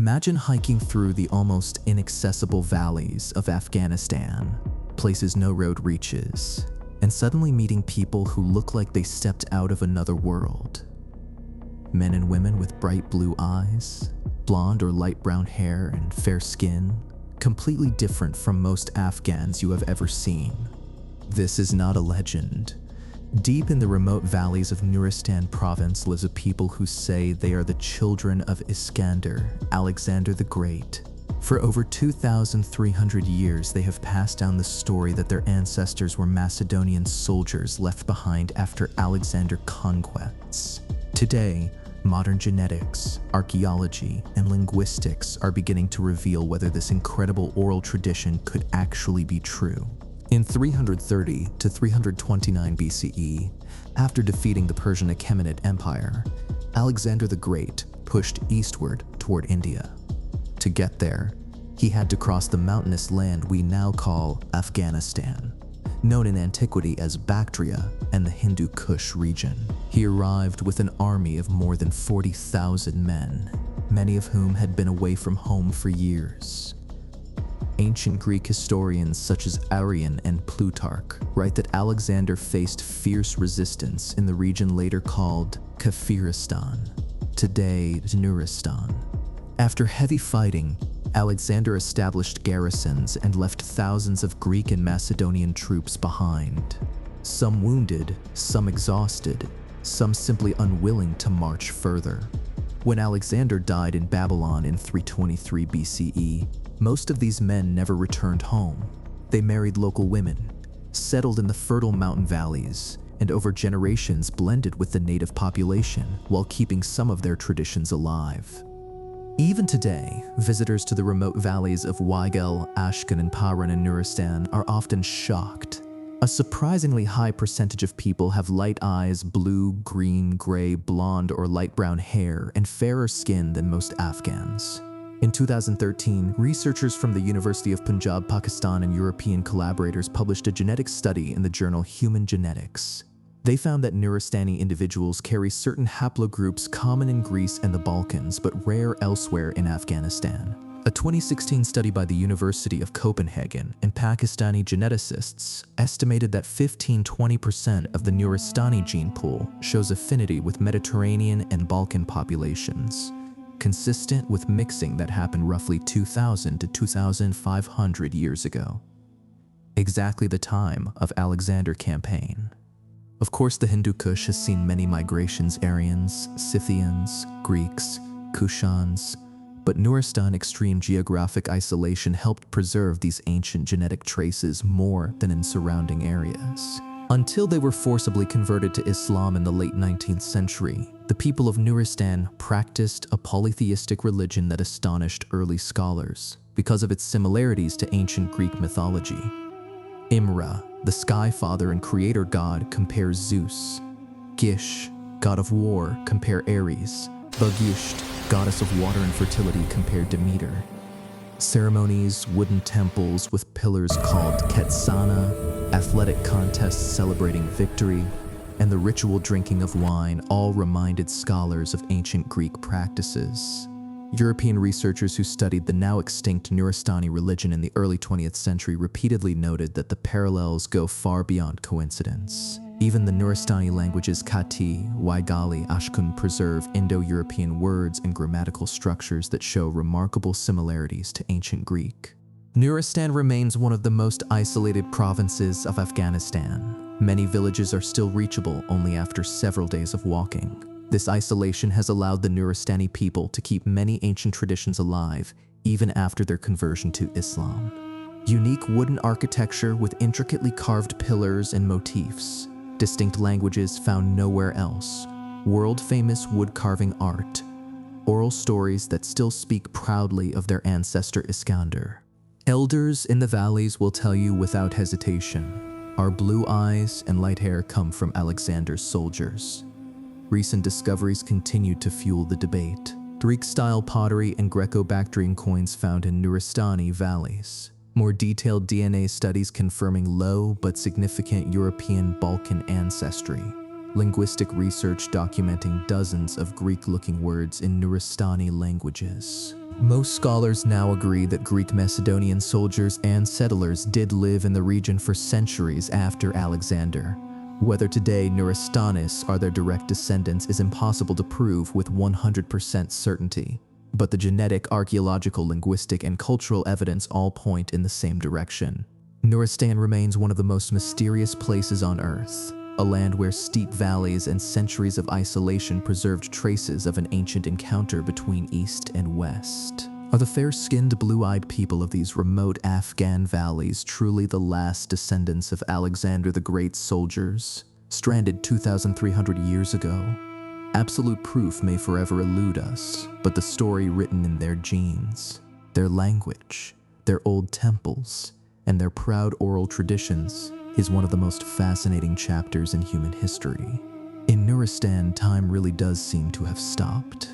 Imagine hiking through the almost inaccessible valleys of Afghanistan, places no road reaches, and suddenly meeting people who look like they stepped out of another world. Men and women with bright blue eyes, blonde or light brown hair, and fair skin, completely different from most Afghans you have ever seen. This is not a legend. Deep in the remote valleys of Nooristan province lives a people who say they are the children of Iskander, Alexander the Great. For over 2,300 years, they have passed down the story that their ancestors were Macedonian soldiers left behind after Alexander conquests. Today, modern genetics, archaeology, and linguistics are beginning to reveal whether this incredible oral tradition could actually be true. In 330 to 329 BCE, after defeating the Persian Achaemenid Empire, Alexander the Great pushed eastward toward India. To get there, he had to cross the mountainous land we now call Afghanistan, known in antiquity as Bactria and the Hindu Kush region. He arrived with an army of more than 40,000 men, many of whom had been away from home for years. Ancient Greek historians such as Arrian and Plutarch write that Alexander faced fierce resistance in the region later called Kafiristan, today Nooristan. After heavy fighting, Alexander established garrisons and left thousands of Greek and Macedonian troops behind. Some wounded, some exhausted, some simply unwilling to march further. When Alexander died in Babylon in 323 BCE, most of these men never returned home. They married local women, settled in the fertile mountain valleys, and over generations blended with the native population while keeping some of their traditions alive. Even today, visitors to the remote valleys of Weigel, Ashkan, and Paran in Nooristan are often shocked. A surprisingly high percentage of people have light eyes, blue, green, gray, blonde, or light brown hair, and fairer skin than most Afghans. In 2013, researchers from the University of Punjab, Pakistan, and European collaborators published a genetic study in the journal Human Genetics. They found that Nooristani individuals carry certain haplogroups common in Greece and the Balkans, but rare elsewhere in Afghanistan. A 2016 study by the University of Copenhagen and Pakistani geneticists estimated that 15–20% of the Nooristani gene pool shows affinity with Mediterranean and Balkan populations, consistent with mixing that happened roughly 2,000 to 2,500 years ago, exactly the time of Alexander campaign. Of course, the Hindu Kush has seen many migrations: Aryans, Scythians, Greeks, Kushans, but Nooristan extreme geographic isolation helped preserve these ancient genetic traces more than in surrounding areas. Until they were forcibly converted to Islam in the late 19th century, the people of Nooristan practiced a polytheistic religion that astonished early scholars because of its similarities to ancient Greek mythology. Imra, the sky father and creator god, compares Zeus. Gish, god of war, compare Ares. Bagyusht, goddess of water and fertility, compared Demeter. Ceremonies, wooden temples with pillars called Ketsana, athletic contests celebrating victory, and the ritual drinking of wine all reminded scholars of ancient Greek practices. European researchers who studied the now extinct Nooristani religion in the early 20th century repeatedly noted that the parallels go far beyond coincidence. Even the Nooristani languages Kati, Waigali, Ashkun preserve Indo-European words and grammatical structures that show remarkable similarities to ancient Greek. Nooristan remains one of the most isolated provinces of Afghanistan. Many villages are still reachable only after several days of walking. This isolation has allowed the Nooristani people to keep many ancient traditions alive, even after their conversion to Islam. Unique wooden architecture with intricately carved pillars and motifs, distinct languages found nowhere else, world-famous wood carving art, oral stories that still speak proudly of their ancestor Iskander. Elders in the valleys will tell you without hesitation, our blue eyes and light hair come from Alexander's soldiers. Recent discoveries continue to fuel the debate. Greek-style pottery and Greco-Bactrian coins found in Nooristani valleys. More detailed DNA studies confirming low but significant European Balkan ancestry. Linguistic research documenting dozens of Greek-looking words in Nooristani languages. Most scholars now agree that Greek Macedonian soldiers and settlers did live in the region for centuries after Alexander. Whether today Nooristanis are their direct descendants is impossible to prove with 100% certainty, but the genetic, archaeological, linguistic, and cultural evidence all point in the same direction. Nooristan remains one of the most mysterious places on Earth, a land where steep valleys and centuries of isolation preserved traces of an ancient encounter between East and West. Are the fair-skinned, blue-eyed people of these remote Afghan valleys truly the last descendants of Alexander the Great's soldiers, stranded 2,300 years ago? Absolute proof may forever elude us, but the story written in their genes, their language, their old temples, and their proud oral traditions is one of the most fascinating chapters in human history. In Nooristan, time really does seem to have stopped.